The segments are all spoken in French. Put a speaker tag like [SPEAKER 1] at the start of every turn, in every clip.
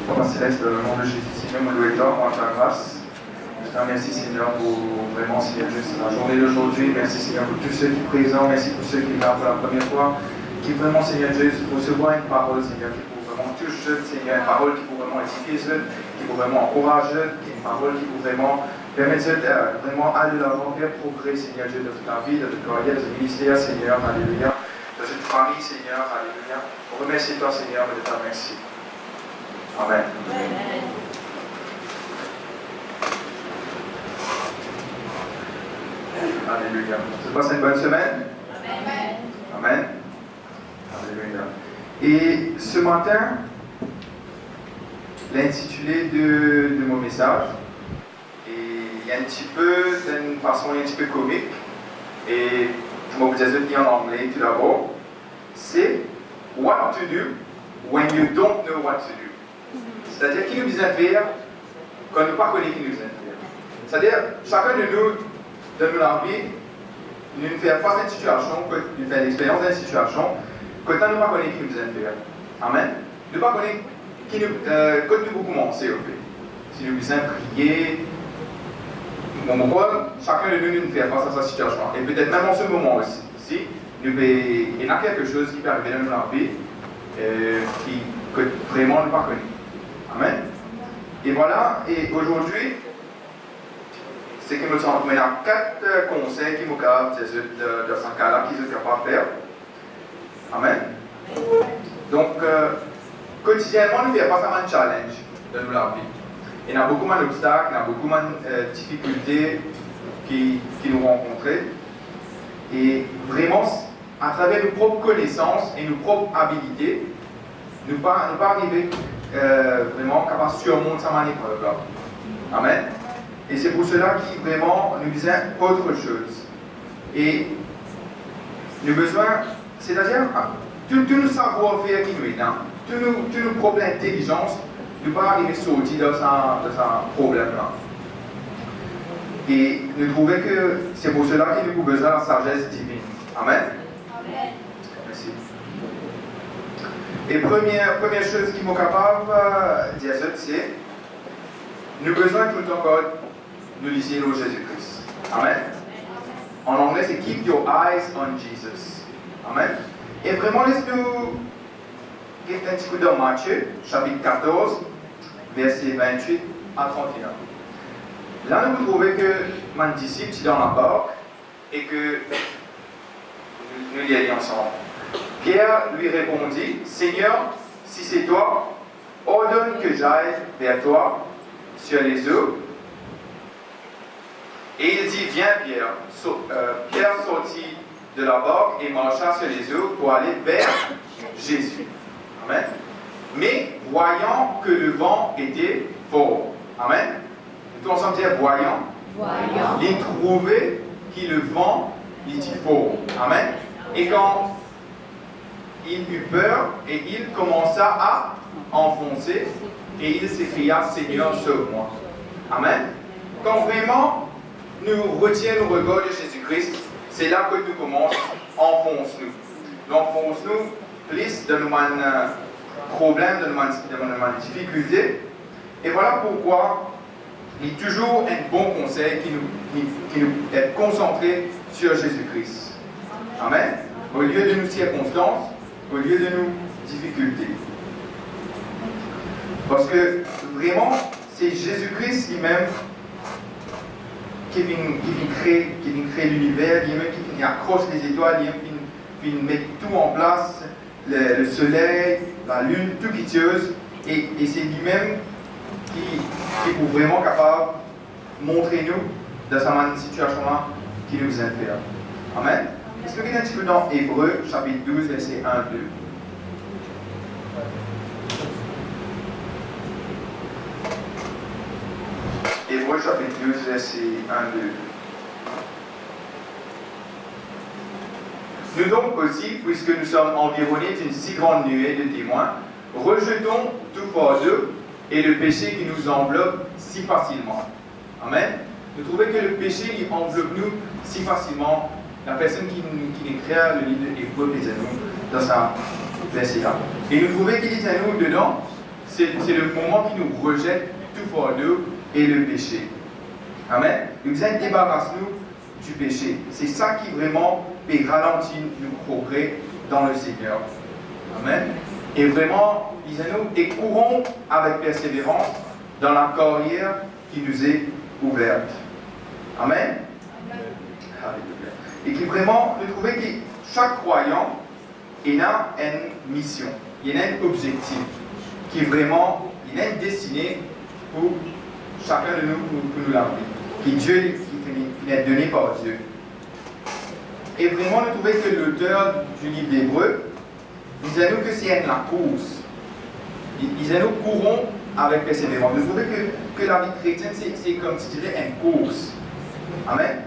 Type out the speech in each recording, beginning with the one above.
[SPEAKER 1] Papa Céleste, dans le nom de Jésus, Seigneur, mon loué toi, moi ta grâce. Je te remercie, Seigneur, pour vraiment, Seigneur, juste la journée d'aujourd'hui. Merci, Seigneur, pour tous ceux qui sont présents. Merci pour ceux qui sont là pour la première fois. Qui vraiment, Seigneur Dieu, recevoir une parole, Seigneur, qui pour vraiment toucher, Seigneur, une parole qui pour vraiment édifier, qui pour vraiment encourager, une parole qui pour vraiment permettre de vraiment aller de l'avant, faire progrès, Seigneur Dieu, dans ta vie, dans ta carrière, dans ton ministère, Seigneur, alléluia. Dans une famille, Seigneur, alléluia. On remercie toi, Seigneur, de ta merci. Amen. Amen. Alléluia. Ça passe une bonne semaine? Amen. Amen. Alléluia. Et ce matin, l'intitulé de mon message, et il y a un petit peu, d'une façon un petit peu comique, et je vais vous dire en anglais tout d'abord, c'est What to do when you don't know what to do. C'est-à-dire qui nous vient faire quand nous ne pas connaissons qui nous vient faire. C'est-à-dire, chacun de nous, dans notre vie, nous fait face à une situation, nous fait l'expérience d'une situation, quand nous ne pas connaissons qui nous vient faire. Amen. Nous ne pas connaissons qui nous, quand nous pouvons commencer, au fait. Si nous vient prier, chacun de nous fait face à sa situation. Et peut-être même en ce moment aussi, si il y a quelque chose qui peut arriver dans notre vie, que vraiment nous ne pas connaissons. Amen. Et voilà, et aujourd'hui, c'est que nous sommes maintenant 4 conseils qui nous capent de ce cas-là, qui sont capables de faire. Amen. Donc, quotidiennement, nous faisons face à un challenge dans notre vie. Il y a beaucoup d'obstacles, il y a beaucoup de difficultés qui nous rencontrent. Et vraiment, à travers nos propres connaissances et nos propres habilités, nous ne pas arriver vraiment capable de surmonter sa épreuve. Amen. Et c'est pour cela qu'il vraiment nous disait autre chose. Et nous avons besoin, c'est-à-dire, tout nos savoir-faire qui nous est là, tous nos propres intelligences, nous ne pas arriver à sortir de ce problème-là. Et nous trouvons que c'est pour cela qu'il nous a besoin de la sagesse divine. Amen. Amen. Merci. Et première chose qui m'est capable de dire, c'est nous avons besoin tout encore de liser au Jésus-Christ. Amen. En anglais, c'est Keep your eyes on Jesus. Amen. Et vraiment, laisse-nous faire un petit coup dans Matthieu, chapitre 14, versets 28 à 31. Là, nous trouvons que mon disciple est dans la barque et que nous y allons ensemble. Pierre lui répondit, Seigneur, si c'est toi, ordonne que j'aille vers toi sur les eaux. Et il dit, viens Pierre. Pierre sortit de la barque et marcha sur les eaux pour aller vers Jésus. Amen. Mais voyant que le vent était fort. Amen. Tout ensemble dire voyant. Il trouvait que le vent était fort. Amen. Et quand il eut peur et il commença à enfoncer et il s'écria, Seigneur, sauve-moi. Amen. Quand vraiment nous retenons le regard de Jésus-Christ, c'est là que nous commençons, enfonce-nous. Nous enfonce-nous plus dans nos problèmes, dans nos difficultés. Et voilà pourquoi il y a toujours un bon conseil qui nous est concentré sur Jésus-Christ. Amen. Au lieu de nos circonstances, au lieu de nos difficultés. Parce que vraiment, c'est Jésus-Christ lui-même qui vient créer l'univers, qui vient accroche les étoiles, qui vient mettre tout en place, le soleil, la lune, tout qui chose, et c'est lui-même qui est vraiment capable de montrer nous dans cette situation-là qui nous infère. Amen. Est-ce que vous regardez un petit peu dans Hébreux, chapitre 12, verset 1-2. Hébreux, chapitre 12, verset 1-2. Nous donc aussi, puisque nous sommes environnés d'une si grande nuée de témoins, rejetons tout fardeau et le péché qui nous enveloppe si facilement. Amen. Nous trouvons que le péché qui enveloppe nous si facilement. La personne qui écrit le livre de Hébreux, les nous dans sa verset là. Et nous trouvons qu'il dit à nous dedans, c'est le moment qui nous rejette tout fardeau et le péché. Amen. Nous devons débarrasser du péché. C'est ça qui vraiment peut ralentir nos progrès dans le Seigneur. Amen. Et vraiment, disons-nous, et courons avec persévérance dans la carrière qui nous est ouverte. Amen. Alléluia. Et qui vraiment, nous trouvons que chaque croyant, il a une mission, il a un objectif, qui vraiment, il a une destinée pour chacun de nous, pour nous la vie, qui Dieu, qui est donné par Dieu. Et vraiment, nous trouvons que l'auteur du livre d'Hébreux, il dit nous que c'est la course. Il dit nous courons avec persévérance. Nous trouvons que la vie chrétienne, c'est comme si tu dirais une course. Amen.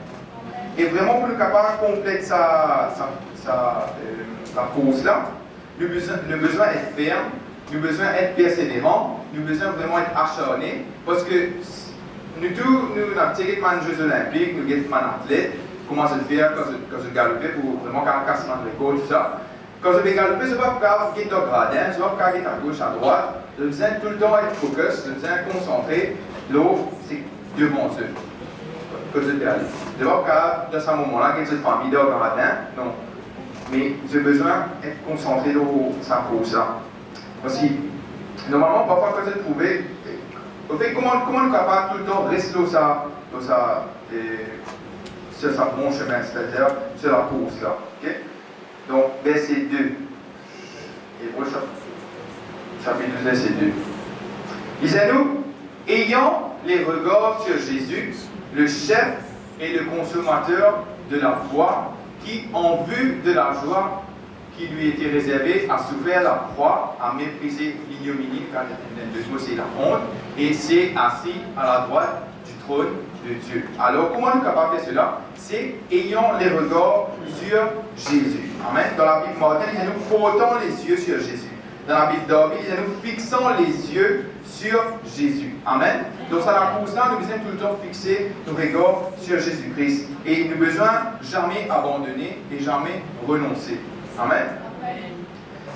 [SPEAKER 1] Et vraiment, pour nous capables de compléter sa course-là, nous avons besoin d'être ferme, nous avons besoin d'être persévérant, nous avons besoin vraiment d'être acharné, parce que nous avons tiré de Jeux olympiques, nous avons un athlète, comment se le faire quand je galopais pour vraiment casser mon record, tout ça. Quand je vais galoper, je ne vais pas faire de gradin, je ne vais pas faire à gauche, à droite. Je besoin tout le temps être focus, je besoin concentrer. L'eau, c'est devant eux. Que je vais aller. Je ne vais pas dans ce moment-là, que je fais un vidéo gradin, non. Mais j'ai besoin d'être concentré dans sa course-là. Aussi, normalement, parfois, quand je trouve, au fait, comment nous sommes capables tout le temps de rester sur sa bon chemin, c'est-à-dire sur la course-là. Okay? Donc, verset 2. Hébreux chapitre 12, verset 2. Disons-nous, ayant les regards sur Jésus, le chef et le consommateur de la foi, qui, en vue de la joie qui lui était réservée, a souffert la croix, a méprisé l'ignominie, car c'est la honte, et s'est assis à la droite du trône de Dieu. Alors, comment nous sommes capables de faire cela? C'est ayant les regards sur Jésus. Amen. Dans la Bible Martin, il dit nous portons les yeux sur Jésus. Dans la Bible David, il dit nous fixons les yeux sur Jésus. Amen. Donc, à la course-là, nous devons tout le temps fixer nos regards sur Jésus-Christ. Et nous devons jamais abandonner et jamais renoncer. Amen.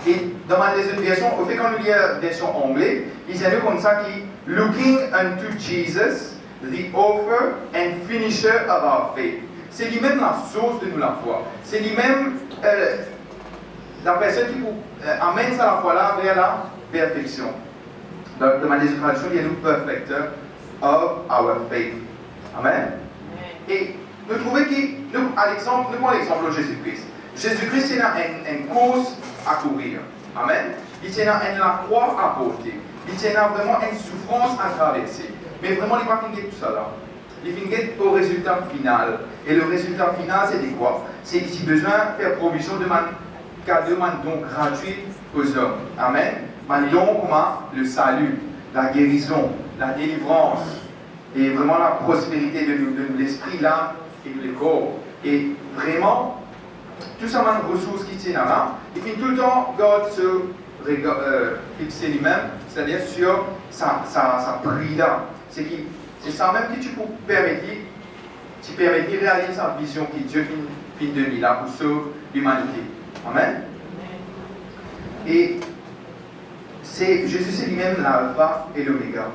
[SPEAKER 1] Et dans ma deuxième version, au fait, quand nous lisons la version anglaise, il dit comme ça qui looking unto Jesus, the author and finisher of our faith. C'est lui-même la source de nous la foi. C'est lui-même la personne qui amène ça la foi-là vers la perfection. Dans ma deuxième traduction, il y a nous perfecter of our faith. Amen. Et nous trouvons que, nous prenons l'exemple de Jésus-Christ. Jésus-Christ, c'est une course à courir. Amen. Il tient la croix à porter. Il tient vraiment une souffrance à traverser. Mais vraiment, il n'est pas fini tout ça là. Il finit au résultat final. Et le résultat final, c'est quoi? C'est qu'il a besoin de faire provision de cadeau, de don gratuit aux hommes. Amen. Un don comment? Le salut, la guérison, la délivrance, et vraiment la prospérité de l'esprit, l'âme et le corps. Et vraiment, tout ça, c'est une ressource qui tient là. Et puis tout le temps, God se fixer lui-même, c'est-à-dire sur sa prière. C'est ça même que tu peux permettre de réaliser sa vision que Dieu finit de lui là pour sauver l'humanité. Amen. Et Jésus, c'est lui-même l'alpha et l'oméga.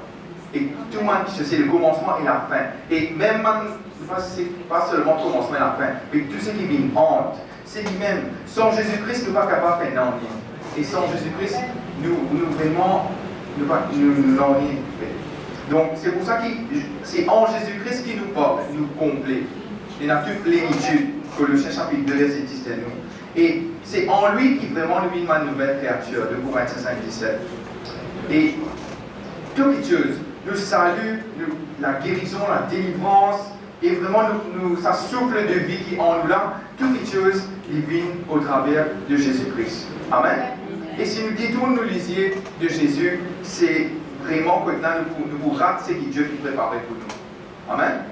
[SPEAKER 1] Et tout le monde qui sait le commencement et la fin. Et même, c'est pas seulement le commencement et la fin, mais tout ce qui vient honte. C'est lui-même. Sans Jésus-Christ, nous ne sommes pas capables de faire non. Et sans Jésus-Christ, nous vraiment, nous n'avons rien fait. Donc, c'est pour ça que c'est en Jésus-Christ qui nous porte, nous complète. Il y a toute plénitude. Colossiens chapitre 2, verset 10 de nous. Et c'est en lui qui vraiment nous vit une nouvelle créature, de Corinthiens 5, 17. Et toutes les choses, le salut, la guérison, la délivrance, et vraiment ça souffle de vie qui est en nous là, toutes les choses, ils viennent au travers de Jésus-Christ. Amen. Et si nous détournons nos lisiers de Jésus, c'est vraiment que nous ratons ce que Dieu a préparé pour nous. Amen.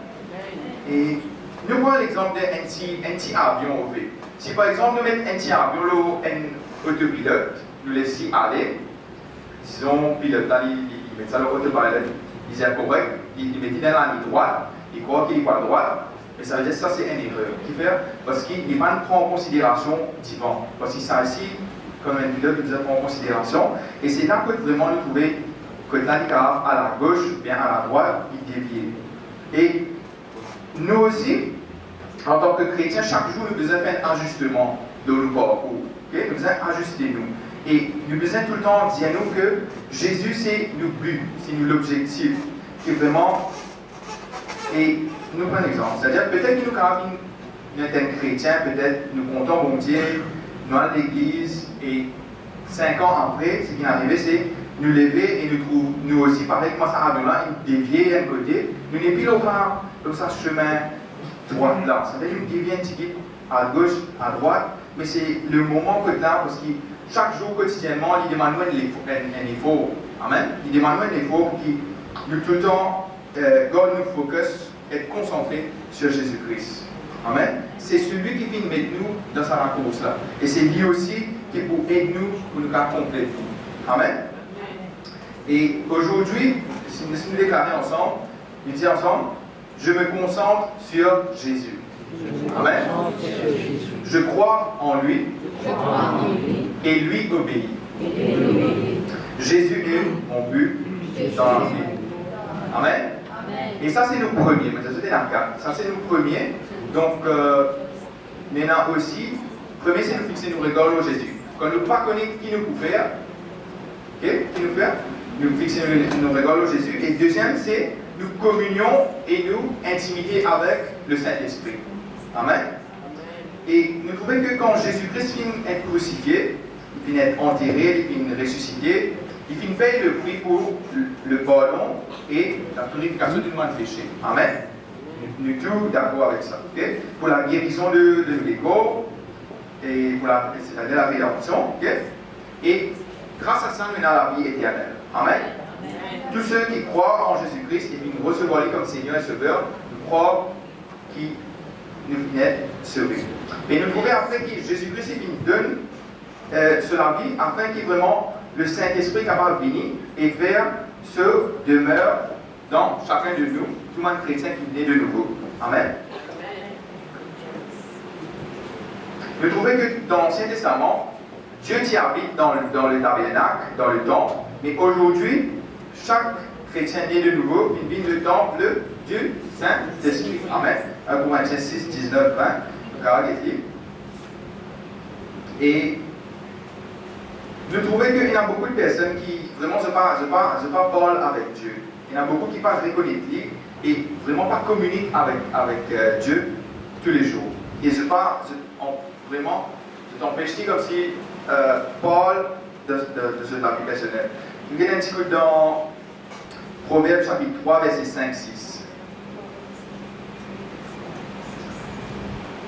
[SPEAKER 1] Et nous prenons l'exemple d'un petit avion au fait. Si par exemple nous mettons un petit avion, un autopilote, nous laissons aller, disons, pilote là, il met ça dans l'autopilote, il est correct, il met dans la ligne droite, il croit qu'il n'est pas à droite, mais ça veut dire que ça c'est une erreur. Qui fait? Parce qu'il ne prend pas en considération divan. Parce qu'il s'agit, comme un pilote, il nous prend en considération, et c'est là que vraiment nous trouvons côté là, à la gauche, bien à la droite, il dévie. Et nous aussi, en tant que chrétiens, chaque jour, nous devons faire un ajustement dans nos parcours. Okay? Nous devons ajuster nous. Et nous devons tout le temps dire nous que Jésus, c'est le but, c'est l'objectif. Qui est vraiment. Et nous prenons un exemple. C'est-à-dire, peut-être que nous, quand nous sommes chrétiens, peut-être nous comptons, bon Dieu, nous allons à l'église, et 5 ans après, ce qui est arrivé, c'est nous lever et nous trouver, nous aussi, pareil, comment ça a là, nous dévier d'un côté, nous n'est plus là, donc ça chemin droit là. Ça veut dire nous dévier un petit peu à gauche, à droite, mais c'est le moment que là, parce que chaque jour, quotidiennement, il demande un effort. Amen. Il demande un effort qui, nous tout le temps, God nous focus, être concentré sur Jésus-Christ. Amen. C'est celui qui vient mettre nous dans sa course là. Et c'est lui aussi qui pour aider nous pour nous compléter. Amen. Et aujourd'hui, si nous déclarons ensemble, nous disons ensemble, je me concentre sur Jésus. Amen. Je crois en lui et lui obéit. Jésus est mon but dans la vie. Amen. Et ça, c'est nos premiers. Ça, c'est nos premiers. Donc, maintenant aussi, premier, c'est nous fixer nos regards au Jésus. Quand nous ne pas connaître qui nous peut faire, okay? Qui nous fait, nous fixer nos regards au Jésus. Et deuxième, c'est nous communions et nous intimider avec le Saint-Esprit. Amen. Et nous trouvons que quand Jésus-Christ finit être crucifié, il finit être enterré, il finit ressuscité, il finit payer le prix pour le pardon et la purification du monde péché. Amen. Nous sommes tous d'accord avec ça. Okay? Pour la guérison de l'égo et pour la rédemption. Okay? Et grâce à ça, nous avons la vie éternelle. Amen. Tous ceux qui croient en Jésus-Christ et qui nous recevoir comme Seigneur et Sauveur, nous croient qu'il nous finit sauvés. Et nous trouvons après que Jésus-Christ nous donne sur la vie afin que vraiment le Saint-Esprit capable de venir et faire ce demeure dans chacun de nous, tout le monde chrétien qui est né de nouveau. Amen. Nous trouvons que dans l'Ancien Testament, Dieu qui habite dans le tabernacle, dans le temple, mais aujourd'hui, chaque chrétien né de nouveau vit le temple du Saint-Esprit. Amen. 1 Corinthiens 6, 19, 20, et nous trouvons qu'il y a beaucoup de personnes qui vraiment se parlent avec Dieu. Il y en a beaucoup qui ne pas reconnaître lui et vraiment pas communiquent avec Dieu tous les jours. Et vraiment, je t'empêche comme si Paul de la vie personnelle. Nous avons un petit coup dans Proverbes chapitre 3, verset 5-6.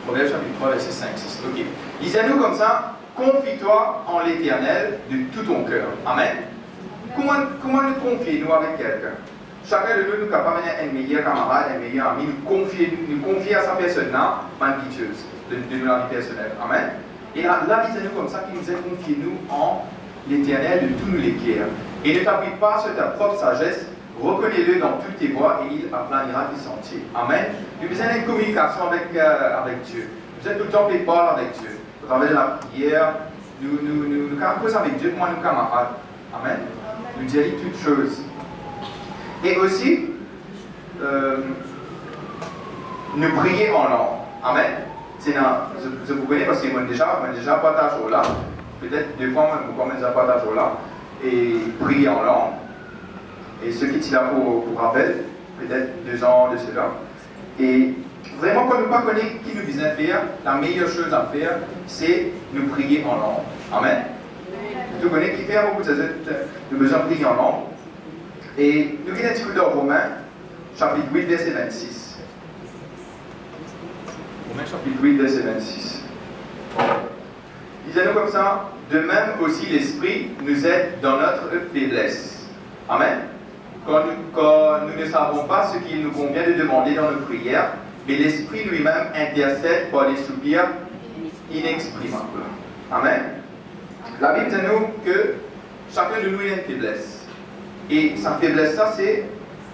[SPEAKER 1] Proverbes chapitre 3, verset 5-6. Ok. Disons-nous comme ça, confie-toi en l'Éternel de tout ton cœur. Amen. Comment nous confier-nous avec quelqu'un? Chacun de nous est capable d'être un meilleur camarade, un meilleur ami, nous confier à sa personne-là, manquiteuse, de la vie personnelle. Amen. Et là, disons-nous comme ça, qu'il nous est confié-nous en l'Éternel de tous nos cœurs. Et ne t'appuie pas sur ta propre sagesse, reconnais-le dans toutes tes voies et il aplanira tes sentiers. Amen. Nous avons une communication avec Dieu. Nous avons tout le temps fait parler avec Dieu. Au travers de la prière, nous causons avec Dieu comme nous camarades. Amen. Nous disons toutes choses. Et aussi, nous prier en langue. Amen. Je vous connais parce que moi déjà partage au là. Peut-être deux fois, moi déjà partage au là. Et prier en langue. Et ceux qui sont là pour rappel, peut-être 2 ans de cela. Et vraiment, quand nous ne pas connaissons qui nous vient faire, la meilleure chose à faire, c'est nous prier en langue. Amen. Vous connaissez qui fait beaucoup de choses, nous besoin de prier en langue. Et nous avons un petit coup dans Romains, chapitre 8, verset 26. Romains, chapitre 8, verset 26. Disons-nous comme ça, de même aussi l'Esprit nous aide dans notre faiblesse. Amen. Quand nous ne savons pas ce qu'il nous convient de demander dans nos prières, mais l'Esprit lui-même intercède par des soupirs inexprimables. Amen. La Bible dit nous que chacun de nous a une faiblesse. Et sa faiblesse, ça, c'est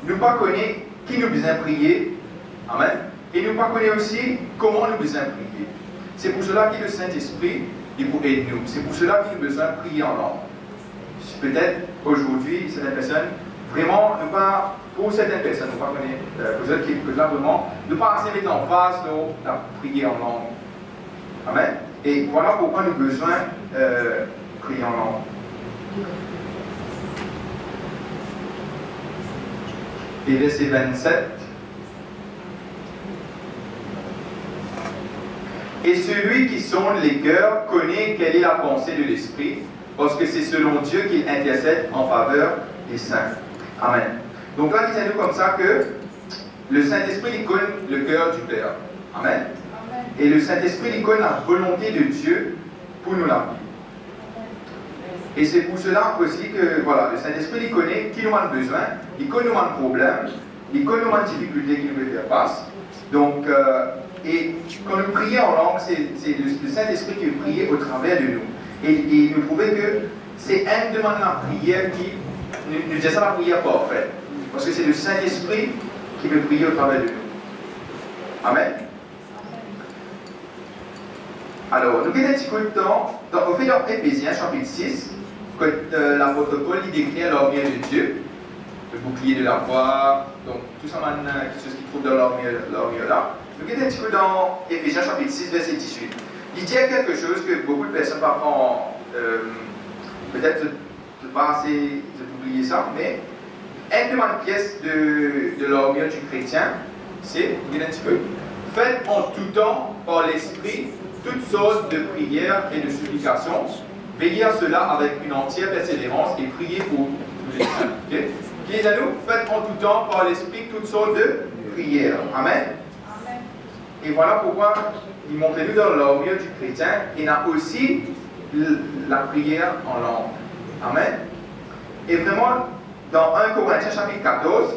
[SPEAKER 1] nous ne pas connaître qui nous besoin prier. Amen. Et nous ne pas connaître aussi comment nous besoin prier. C'est pour cela que le Saint-Esprit est pour aider nous. C'est pour cela qu'il nous besoin prier en langue. Peut-être aujourd'hui, certaines personnes, vraiment, nous pas, pour certaines personnes, nous pas connaître, pour ceux qui là vraiment, nous pas assez mettre en face la prière en langue. Amen. Et voilà pourquoi nous avons besoin de prier en langue. Et verset 27. Et celui qui sonde les cœurs connaît quelle est la pensée de l'Esprit, parce que c'est selon Dieu qu'il intercède en faveur des saints. Amen. Donc là, disons-nous comme ça que le Saint-Esprit il connaît le cœur du Père. Amen. Et le Saint-Esprit il connaît la volonté de Dieu pour nous la vie. Et c'est pour cela aussi que voilà, le Saint-Esprit il connaît qui nous a besoin, il connaît nos problèmes, il connaît nos difficultés qu'il nous fait faire face. Donc, et quand nous prions en langue, c'est le Saint-Esprit qui veut prier au travers de nous. Et nous trouvons que c'est une demande de la prière qui nous dit ça la prière parfaite. Parce que c'est le Saint-Esprit qui veut prier au travers de nous. Amen. Alors, nous avons un petit coup de temps. Au fait, dans Éphésiens chapitre 6, quand l'apôtre Paul décrit l'armure de Dieu, le bouclier de la foi, donc tout ça, quelque chose qui trouve dans l'armure là. Nous avons un petit coup dans Éphésiens chapitre 6, verset 18. Il dit quelque chose que beaucoup de personnes parfois peut-être ne pas assez oublier ça, mais une de mes pièces de l'armure du chrétien, c'est, regardez un petit peu, faites en tout temps par l'Esprit toutes sortes de prières et de supplications, veillez à cela avec une entière persévérance et priez pour tous les saints. Okay? Qui est à nous, faites en tout temps par l'Esprit toutes sortes de prières. Amen. Et voilà pourquoi il montre nous dans l'armure du chrétien, il y a aussi la prière en langue. Amen. Et vraiment, dans 1 Corinthiens chapitre 14,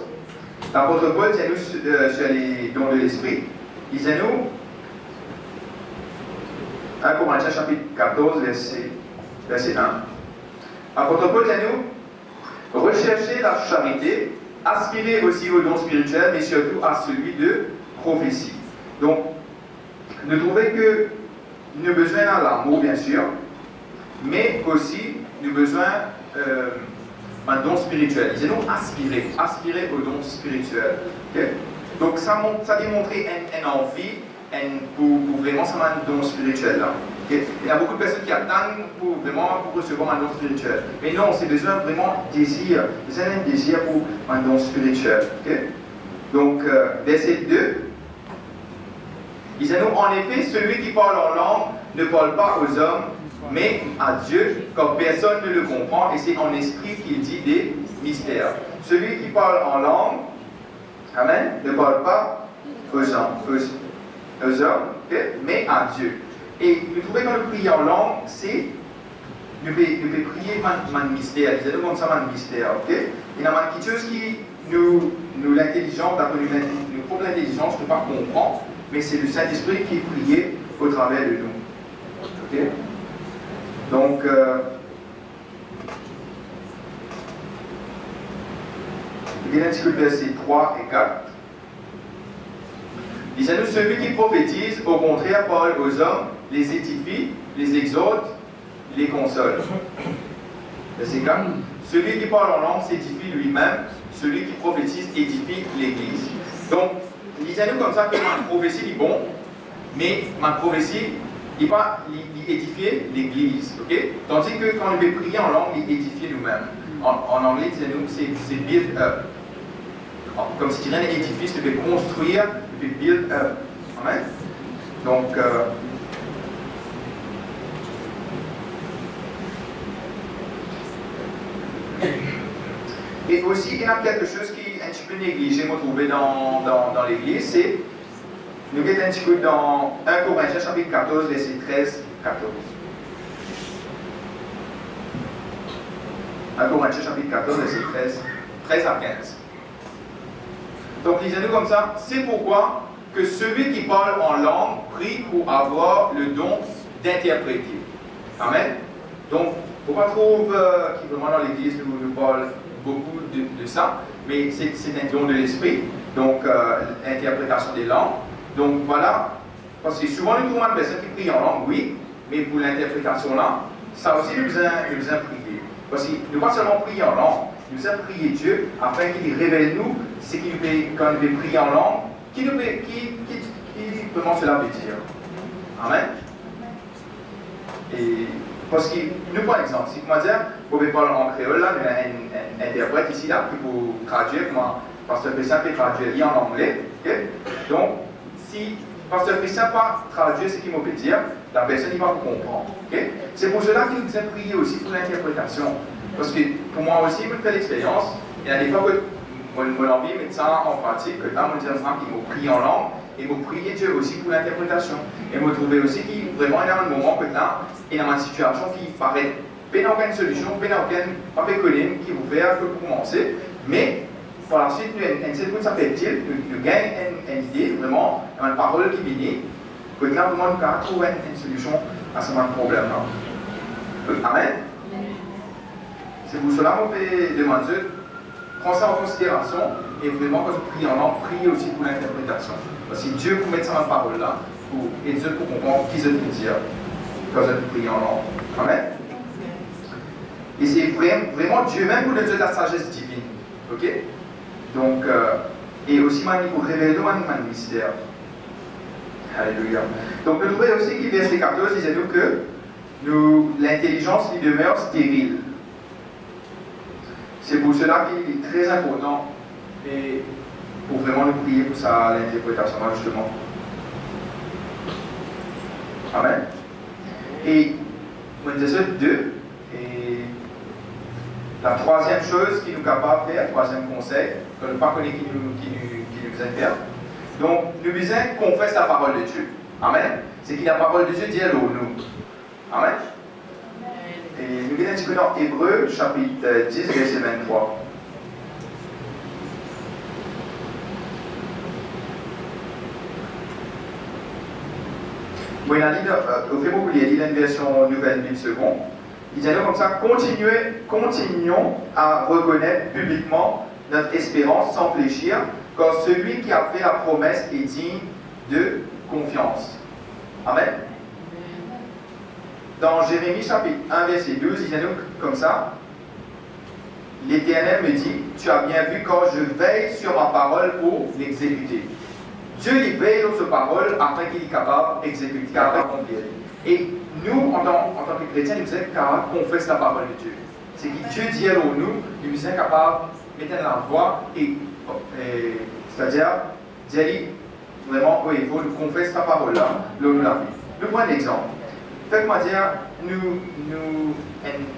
[SPEAKER 1] l'apôtre Paul dit à nous sur les dons de l'esprit. Il dit à nous, 1 Corinthiens chapitre 14, verset 1. L'apôtre Paul dit à nous, recherchez la charité, aspirez aussi aux dons spirituels, mais surtout à celui de prophétie. Donc, nous trouvons que nous avons besoin de l'amour, bien sûr, mais aussi nous avons besoin d'un don spirituel. Ils nous aspirer au don spirituel. Okay? Donc, ça démontre une envie pour vraiment ça un don spirituel. Là. Okay? Il y a beaucoup de personnes qui attendent pour recevoir un don spirituel. Mais non, c'est besoin vraiment d'un désir pour un don spirituel. Okay? Donc, verset 2. Il dit nous, en effet, celui qui parle en langue ne parle pas aux hommes, mais à Dieu, car personne ne le comprend, et c'est en esprit qu'il dit des mystères. Celui qui parle en langue, amen, ne parle pas aux hommes, okay, mais à Dieu. Et nous trouvons quand nous prions en langue, c'est nous pouvons prier un mystère. Il dit nous comme ça un mystère, ok? Il y a quelque chose qui nous l'intelligence, nous trouve l'intelligence, nous ne pas comprendre. Mais c'est le Saint-Esprit qui priait au travers de nous. Okay? Donc, il y a un petit peu de versets 3 et 4. Disons-nous, celui qui prophétise, au contraire, parle aux hommes, les édifie, les exhorte, les console. Verset 4. Celui qui parle en langue s'édifie lui-même, celui qui prophétise édifie l'Église. Donc, disons-nous comme ça que ma prophétie est bon, mais ma prophétie, il va édifier l'Église. Okay? Tandis que quand on veut prier en langue, il édifie nous-mêmes. En anglais, disons-nous, c'est build up. Comme si tu dirais un édifice, tu veux construire, tu veux build up. Amen? Donc, et aussi, il y a quelque chose qui est un petit peu négligé, moi, trouvé dans l'Église, c'est, nous sommes un petit peu dans 1 Corinthiens chapitre 14, verset 13, 14. 1 Corinthiens chapitre 14, verset 13 à 15. Donc, lisez-nous comme ça, c'est pourquoi que celui qui parle en langue prie pour avoir le don d'interpréter. Amen. Donc, il ne faut pas trouver qui vraiment dans l'Église nous parle beaucoup de ça, mais c'est un don de l'esprit, donc l'interprétation des langues. Donc voilà, parce que souvent nous trouvons des personnes qui prient en langue, oui, mais pour l'interprétation là, ça aussi nous besoin prier. Parce que nous pas seulement prier en langue, nous avons prié Dieu afin qu'il révèle nous ce qu'il nous quand nous prier en langue, qui vraiment cela veut dire. Amen. Et parce que nous prenons exemple, si comment dire, vous pouvez parler en créole là, mais un interprète ici là, qui vous traduire comment Pasteur Christian peut traduire en anglais. Okay? Donc, si Pasteur Christian pas traduire ce qu'il m'a peut dire, la personne va vous comprendre. Okay? C'est pour cela qu'il nous a prié aussi pour l'interprétation. Parce que pour moi aussi, je fais l'expérience. Il y a des fois que mon envie de mettre ça en pratique, que là, mon Dieu qu'il m'a prié en langue, et m'a prié Dieu aussi pour l'interprétation. Et m'a trouvé aussi qu'il vraiment il y a un moment que là, il y a une situation qui paraît pas aucune solution, pas aucune qui vous fait que pour commencer, mais par la suite, une seule ça fait dire, nous gagnons une idée, vraiment, une parole qui vient, que là, vraiment, nous avons trouvé une solution à ce problème-là. Amen. C'est pour cela qu'on peut demander, prends ça en considération, et vraiment, quand vous priez en langue, priez aussi pour l'interprétation. Parce que Dieu vous met ça dans la parole-là, et Dieu pour comprendre qui je veux dire quand je prie en langue. Amen. Et c'est vraiment Dieu même pour le Dieu de la sagesse divine. Ok? Donc, et aussi pour révéler un mystère. Alléluia. Donc, nous trouvons aussi qu'il verset 14, il dit que l'intelligence lui demeure stérile. C'est pour cela qu'il est très important et pour vraiment nous prier pour ça, l'interprétation, justement. Amen. Et, on disait ça, deux. Et la troisième chose qui nous est capable de faire, le troisième conseil, que nous ne pas connaître qui nous aide faire. Donc, nous disons qu'on fasse la parole de Dieu. Amen. C'est que la parole de Dieu dit à nous. Amen. Et nous lisons un petit peu dans Hébreux, chapitre 10, verset 23. Bon, il a dit, au fait, il a dit une version nouvelle d'une seconde. Il dit comme ça, continuons à reconnaître publiquement notre espérance sans fléchir, car celui qui a fait la promesse est digne de confiance. Amen. Dans Jérémie chapitre 1, verset 12, il dit comme ça, l'Éternel me dit, tu as bien vu quand je veille sur ma parole pour l'exécuter. Dieu il veille sur sa parole afin qu'il est capable d'exécuter, capable d'accomplir. Et nous, en tant que chrétiens, nous sommes capables de confesser la parole de Dieu. C'est que Dieu dit à nous, nous sommes capables de mettre la voix c'est-à-dire, dire vraiment, oui, il faut nous confesser la parole-là, nous la vie. Nous prenons un exemple. Faites-moi dire,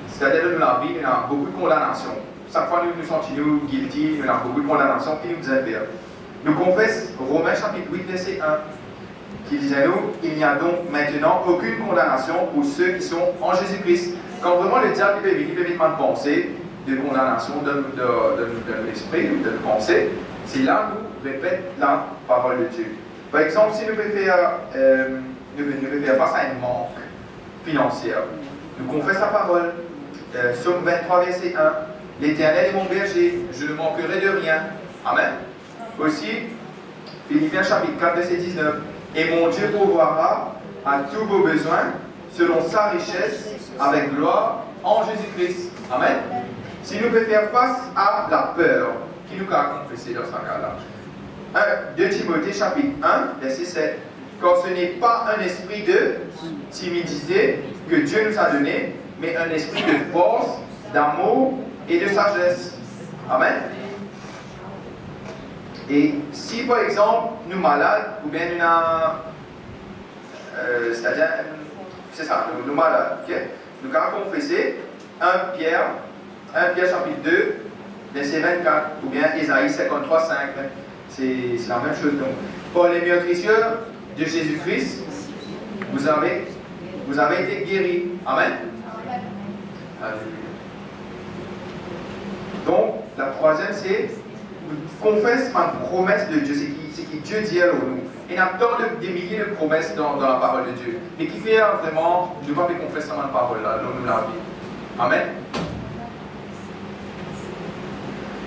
[SPEAKER 1] c'est-à-dire, nous la vie, nous avons beaucoup de condamnations. Chaque fois nous nous sentons guilty, nous avons beaucoup de condamnations qui nous disent faire. Nous confessons Romains chapitre 8, verset 1, qui dit à nous, il n'y a donc maintenant aucune condamnation pour ceux qui sont en Jésus-Christ. Quand vraiment le diable peut venir de penser, de condamnation de l'esprit, de pensée, c'est là où nous répète la parole de Dieu. Par exemple, si nous pouvons faire face à un manque financier, nous confessons la parole. Psaume 23, verset 1, l'Éternel est mon berger, je ne manquerai de rien. Amen. Aussi, Philippiens chapitre 4, verset 19, et mon Dieu pourvoira à tous vos besoins selon sa richesse avec gloire en Jésus-Christ. Amen. Si nous pouvons faire face à la peur, qui nous a confessé dans ce cas-là. 2 Timothée chapitre 1, verset 7. Car ce n'est pas un esprit de timidité que Dieu nous a donné, mais un esprit de force, d'amour et de sagesse. Amen. Et si par exemple nous malades, ou bien nous avons, c'est-à-dire, c'est ça, nous malades, okay? Nous avons confessé 1 Pierre chapitre 2, verset 24, ou bien Ésaïe 53, 5. C'est la même chose. Donc, pour les meurtrisseurs de Jésus-Christ, vous avez été guéris. Amen. Donc, la troisième, c'est confesse ma promesse de Dieu. C'est qui Dieu dit à nous. Il y a tant des milliers de promesses dans la parole de Dieu. Mais qui fait vraiment, nous ne pouvons pas confesser ma parole là, nous la vie. Amen.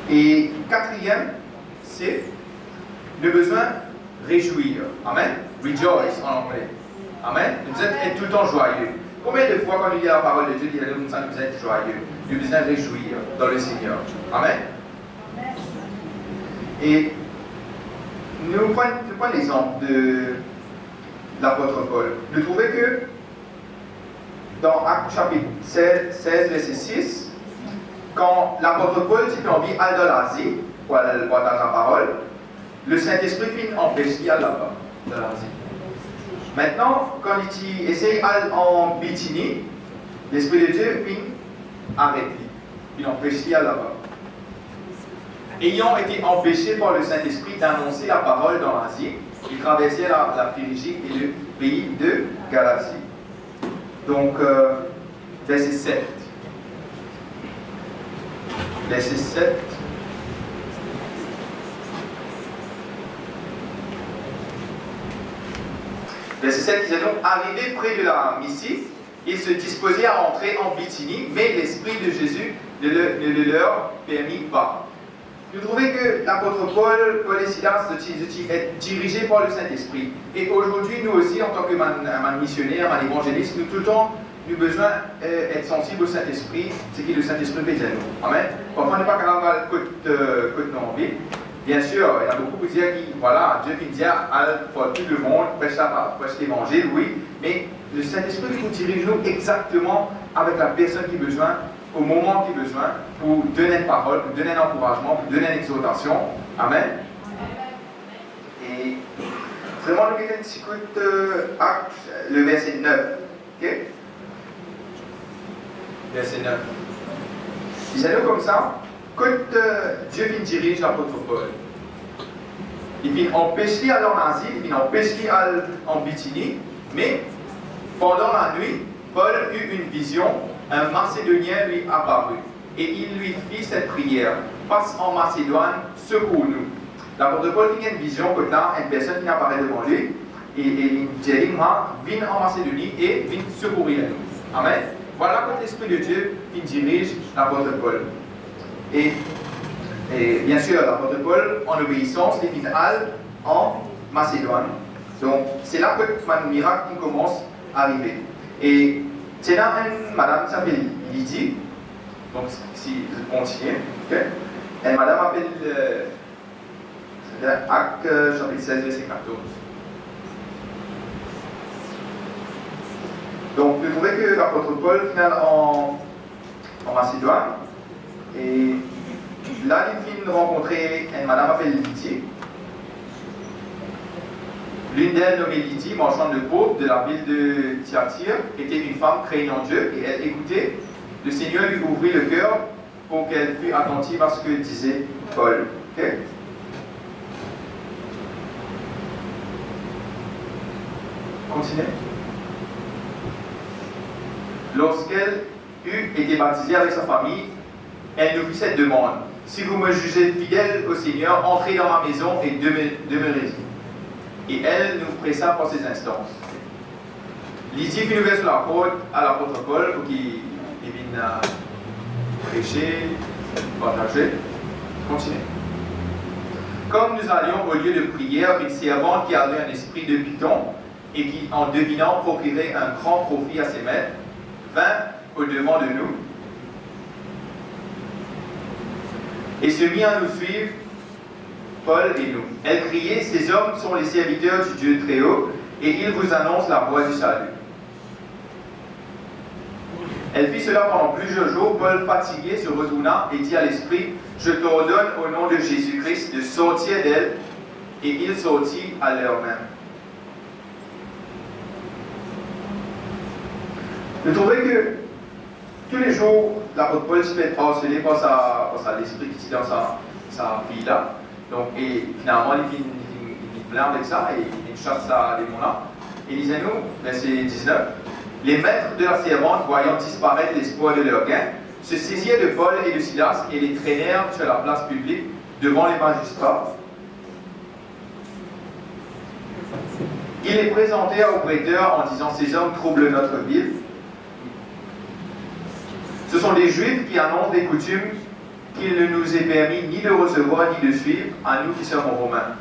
[SPEAKER 1] Et quatrième, c'est le besoin réjouir. Amen. Rejoice en anglais. Amen. Vous êtes tout le temps joyeux. Combien de fois quand il y a la parole de Dieu, il y a des gens qui vous êtes joyeux? nous devons réjouir dans le Seigneur. Amen. Et nous prenons l'exemple de l'apôtre Paul. Nous trouvons que dans Actes chapitre 16, verset 6, quand l'apôtre Paul dit envie d'aller dans l'Asie, pour aller dans la parole, le Saint-Esprit vient empêcher d'aller là-bas, dans l'Asie. Maintenant, quand il essaye d'aller en Bithynie, l'Esprit de Dieu vient arrêter, il empêche d'aller là-bas. Ayant été empêchés par le Saint-Esprit d'annoncer la parole dans l'Asie, ils traversaient la Phrygie et le pays de Galatie. Donc, verset 7. Verset 7. Verset 7 disait donc, arrivé près de la Mysie, ils se disposaient à entrer en Bithynie, mais l'Esprit de Jésus ne le leur permit pas. Nous trouvons que l'apôtre Paul et Silas sont dirigés par le Saint-Esprit. Et aujourd'hui, nous aussi, en tant que missionnaires, évangélistes, nous tout le temps, nous avons besoin d'être sensibles au Saint-Esprit, ce qui le Saint-Esprit fait de nous. Amen. Parfois, on n'est pas capable de côté nos vies. Bien sûr, il y a beaucoup qui disent que voilà, Dieu vient dire pour tout le monde, prêche l'évangile, oui, mais le Saint-Esprit nous dirige nous exactement avec la personne qui a besoin, au moment qu'il a besoin, pour donner une parole, pour donner un encouragement, pour donner une exhortation. Amen. Et vraiment, nous écoute Actes, le verset 9. Ok? Verset 9. Disons-nous comme ça. Quand Dieu vient diriger l'apôtre Paul, il vient empêcher d'aller en Asie, il vient empêcher d'aller en Bithynie, mais pendant la nuit, Paul eut une vision, un Macédonien lui apparut, et il lui fit cette prière, passe en Macédoine, secours-nous. L'apôtre Paul fit une vision, que là, une personne qui apparaît devant lui, et il dit, moi, viens en Macédonie et viens secourir nous. Amen. Voilà quand l'Esprit de Dieu qui dirige l'apôtre Paul. Et bien sûr, l'apôtre Paul, en obéissance, les finales en Macédoine. Donc, c'est là que le miracle commence à arriver. Et c'est là une madame qui s'appelle Lydie. Donc, si je continue, ok. Une madame s'appelle Acte chapitre 16, verset 14. Donc, vous trouvez que l'apôtre Paul finale en Macédoine. Et là, il vient rencontrer une madame appelée Lydie. L'une d'elles, nommée Lydie, marchande de peau de la ville de Thyatire, était une femme craignant Dieu et elle écoutait. Le Seigneur lui ouvrit le cœur pour qu'elle fût attentive à ce que disait Paul. Okay? Continuez. Lorsqu'elle eut été baptisée avec sa famille, elle nous fit cette demande. Si vous me jugez fidèle au Seigneur, entrez dans ma maison et demeurez-y. Et elle nous pressa par ses instances. Lydie fit une ouverte sur la porte à l'apôtre Paul pour qu'il vienne prêcher, partager. Continuez. Comme nous allions au lieu de prière, une servante qui avait un esprit de python et qui, en devinant, procurait un grand profit à ses maîtres, vint au-devant de nous et se mit à nous suivre, Paul et nous. Elle criait, ces hommes sont les serviteurs du Dieu très haut, et ils vous annoncent la voie du salut. Elle fit cela pendant plusieurs jours. Paul, fatigué, se retourna et dit à l'esprit, je t'ordonne au nom de Jésus-Christ de sortir d'elle, et il sortit à l'heure même. Vous trouvez que tous les jours, l'apôtre Paul se fait harceler par l'esprit qui est dans sa fille-là. Donc, et finalement, il finit plein avec ça et il chasse à démon-là. Et lisez-nous, verset 19. Les maîtres de la servante, voyant disparaître l'espoir de leur gain, se saisirent de Paul et de Silas et les traînèrent sur la place publique devant les magistrats. Ils les présentèrent aux prêteurs en disant, ces hommes troublent notre ville. Ce sont des Juifs qui annoncent des coutumes qu'il ne nous est permis ni de recevoir ni de suivre, à nous qui sommes Romains.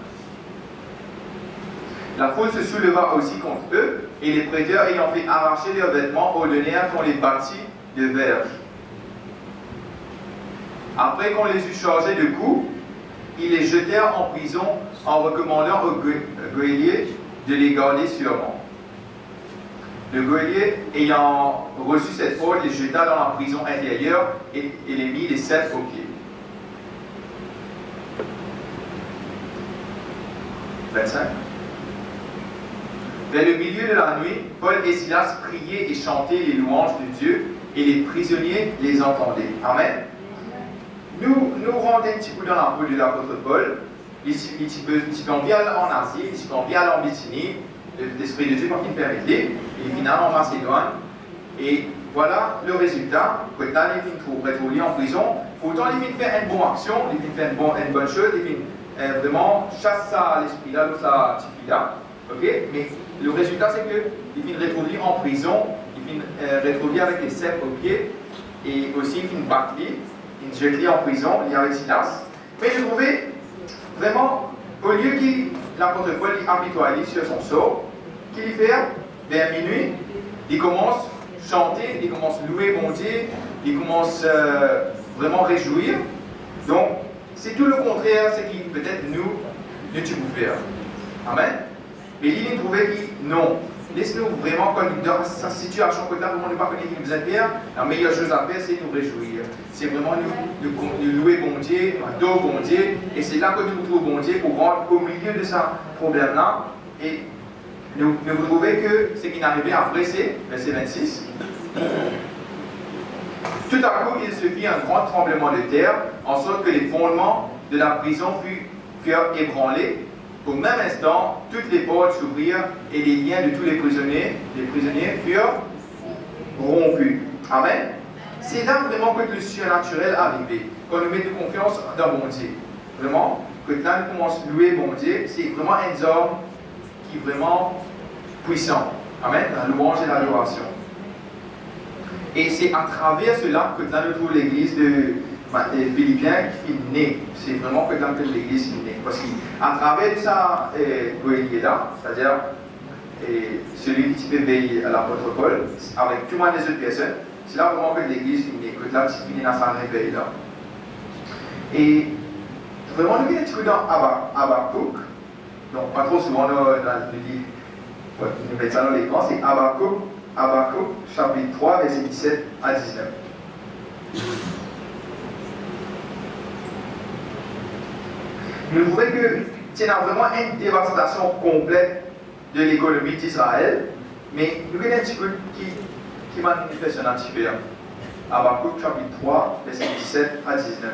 [SPEAKER 1] La foule se souleva aussi contre eux, et les prêteurs ayant fait arracher leurs vêtements ordonnèrent qu'on les bâtît de verges. Après qu'on les eut chargés de coups, ils les jetèrent en prison en recommandant au geôlier de les garder sûrement. Le geôlier, ayant reçu cette ordre, les jeta dans la prison intérieure et les mit les 7 aux pieds. 25. Vers le milieu de la nuit, Paul et Silas priaient et chantaient les louanges de Dieu, et les prisonniers les entendaient. Amen. Nous rendons un petit coup dans la peau de l'apôtre Paul. Il peut bien aller en Asie, il peut bien aller en Bithynie. L'Esprit de Dieu va finir permettre. Il finit en Macédoine. Et voilà le résultat. Quand il finit retrouvé en prison, pourtant il finit faire une bonne action, il finit faire une bonne chose, il finit vraiment chasser l'esprit là, de sa petite là. Ok? Mais le résultat c'est qu'il finit retrouvé en prison, il finit retrouvé avec les 7 aux pieds, et aussi il finit battu, il finit jeté en prison, il y avait Silas. Mais je trouvais vraiment, au lieu qu'il l'apôtre Paul apitoie sur son sort, qu'il fait vers minuit, il commence à chanter, il commence à louer mon Dieu, il commence vraiment à réjouir. Donc, c'est tout le contraire, c'est qu'il peut-être nous ne tu pouvons faire. Amen. Mais il trouvait que non. Laisse-nous vraiment, quand dans sa situation, quand nous ne pas connaître ce qu'il nous a fait, la meilleure chose à faire, c'est nous réjouir. C'est vraiment nous louer bon Dieu, adorer bon Dieu, et c'est là que nous trouvons bon Dieu pour rentrer au milieu de ce problème-là. Et nous trouvons que ce qui est arrivé après, c'est verset 26. Tout à coup, il se fit un grand tremblement de terre, en sorte que les fondements de la prison furent ébranlés. Au même instant, toutes les portes s'ouvrirent et les liens de tous les prisonniers furent rompus. Amen. C'est là vraiment que le surnaturel est arrivé. Quand nous mettons confiance dans mon Dieu. Vraiment, que là nous commençons à louer mon Dieu, c'est vraiment un homme qui est vraiment puissant. Amen. La louange et l'adoration. Et c'est à travers cela que là nous trouvons l'église de Philippiens qui est née. C'est vraiment que dans l'église est née. Parce qu'à travers ça, là, c'est-à-dire celui qui peut veiller à l'apôtre Paul, avec tout le monde des autres personnes, c'est là vraiment que l'église est née, que là tu finis dans sa réveil là. Et vraiment, nous avons un petit peu dans Habakkuk, donc pas trop souvent dans le livre, nous mettons ça dans l'écran, c'est Habakkuk, chapitre 3, verset 17 à 19. Nous trouvons que c'est vraiment une dévastation complète de l'économie d'Israël, mais nous avons un petit peu qui m'a impressionné un petit peu. Habakkuk chapitre 3, verset 17 à 19.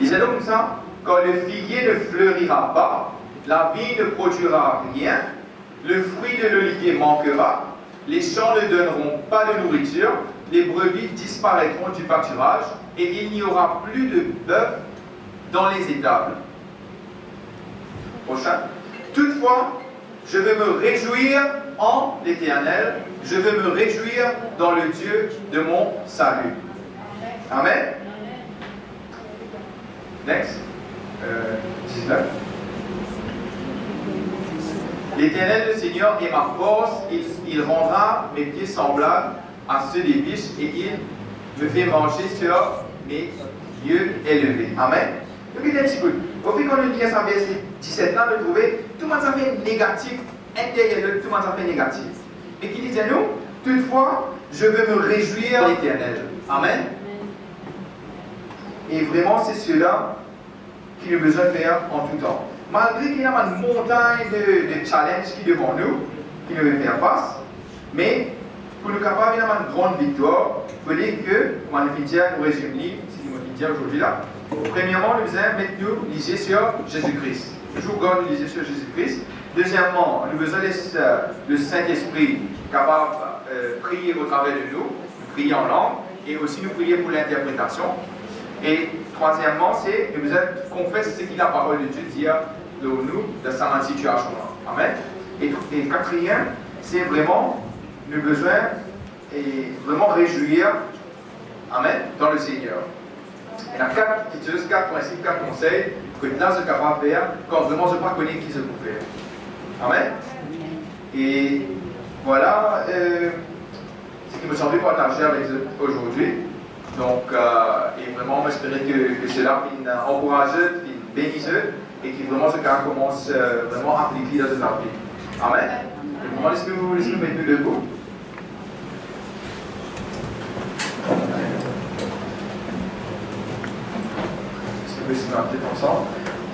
[SPEAKER 1] Disait donc comme ça, quand le figuier ne fleurira pas, la vigne ne produira rien, le fruit de l'olivier manquera, les champs ne donneront pas de nourriture, les brebis disparaîtront du pâturage, et il n'y aura plus de bœuf dans les étables. Prochain. Toutefois, je veux me réjouir en l'Éternel, je veux me réjouir dans le Dieu de mon salut. Amen. Next. 19. L'Éternel, le Seigneur, est ma force, il rendra mes pieds semblables à ceux des biches et il me fait marcher sur mes lieux élevés. Amen. Donc, il y a un petit peu. Au fait, quand on lit ça, verset 17 là, nous trouvons, tout le monde ça fait négatif, intérieur, tout le monde ça fait négatif. Et qui disait nous, toutefois, je veux me réjouir de l'Éternel. Amen. Et vraiment, c'est cela qu'il a besoin de faire en tout temps. Malgré qu'il y a une montagne de challenges qui est devant nous, qui nous veut faire face, mais pour nous capables d'avoir une grande victoire, il faut dire que, comme on dit, nous résumons, ce qu'il m'a dit aujourd'hui là. Premièrement, nous besoin de nous liser sur Jésus-Christ. Toujours quand nous liser sur Jésus-Christ. Deuxièmement, nous besoin de Saint-Esprit capable de prier au travers de nous, prier en langue, et aussi nous prier pour l'interprétation. Et troisièmement, c'est nous besoin de confesser ce que la parole de Dieu dit de nous dans cette situation-là. Amen. Et quatrième, c'est vraiment nous besoin et vraiment réjouir, amen, dans le Seigneur. Il y a 4 principes, 4 conseils que nous sommes capables de faire quand vraiment je ne sais pas connaître qui se peut faire. Amen. Et voilà ce qui me semblait partager avec vous aujourd'hui. Donc, et vraiment, j'espère que cela finit encourageux, finit bénisseux, et qui vraiment ce cas commence vraiment à appliquer dans notre vie. Amen. Et vraiment, laissez-nous mettre debout. Est-ce que vous pouvez se ensemble?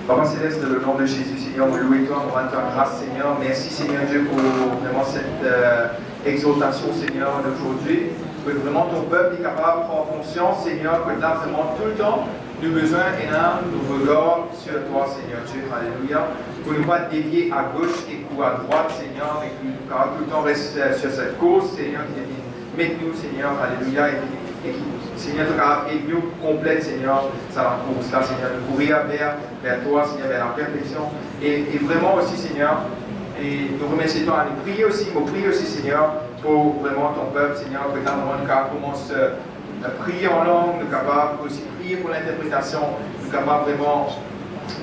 [SPEAKER 1] Papa Céleste, dans le nom de Jésus, Seigneur, nous louons toi, nous rendons ta grâce, Seigneur. Merci, Seigneur Dieu, pour vraiment cette exaltation, Seigneur, d'aujourd'hui. Que vraiment ton peuple est capable de prendre conscience, Seigneur, que là, vraiment, tout le temps, nous avons besoin d'un regard sur toi, Seigneur Dieu. Alléluia. Pour ne pas dévier à gauche et ou à droite, Seigneur, et que nous tout le temps rester sur cette course, Seigneur, qui vient mettre nous, Seigneur, Alléluia, et qui, Seigneur, et nous complète, Seigneur, ça la course là, Seigneur, de courir vers toi, Seigneur, vers la perfection. Et vraiment aussi, Seigneur, et nous remercions toi, nous prions aussi, Seigneur, pour vraiment ton peuple, Seigneur, que dans le monde, nous commence à prier en langue, nous sommes capables aussi prier pour l'interprétation, nous sommes capables vraiment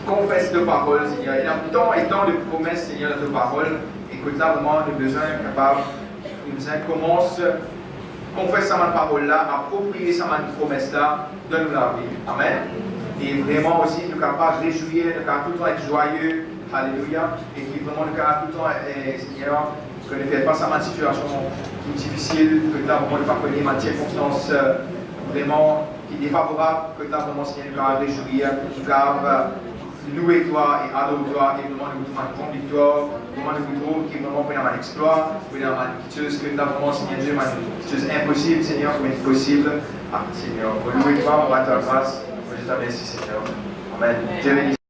[SPEAKER 1] confesser de paroles, Seigneur. Il y a tant et tant de promesses, Seigneur, de paroles, et que là, vraiment, nous besoin capables, nous commence confesse sa parole là, approprier sa promesse là, donne-nous la vie. Amen. Et vraiment aussi, nous sommes capables de réjouir, nous sommes capables tout le temps être joyeux. Alléluia. Et qui vraiment nous sommes tout le temps, Seigneur, que nous faisons face à une situation qui est difficile, que nous avons vraiment pas connu une circonstance vraiment qui est défavorable, que nous avons vraiment, Seigneur, nous sommes réjouir, nous sommes louer toi et adorer toi, et vraiment nous avons une grande victoire, vraiment nous trouvons qui vraiment pour un exploit, pour une chose que nous avons vraiment, Seigneur Dieu, une chose impossible, Seigneur, mais possible. Ah, Seigneur, pour louer toi, on va ta grâce, je te remercie, Seigneur. Amen. Dieu bénisse.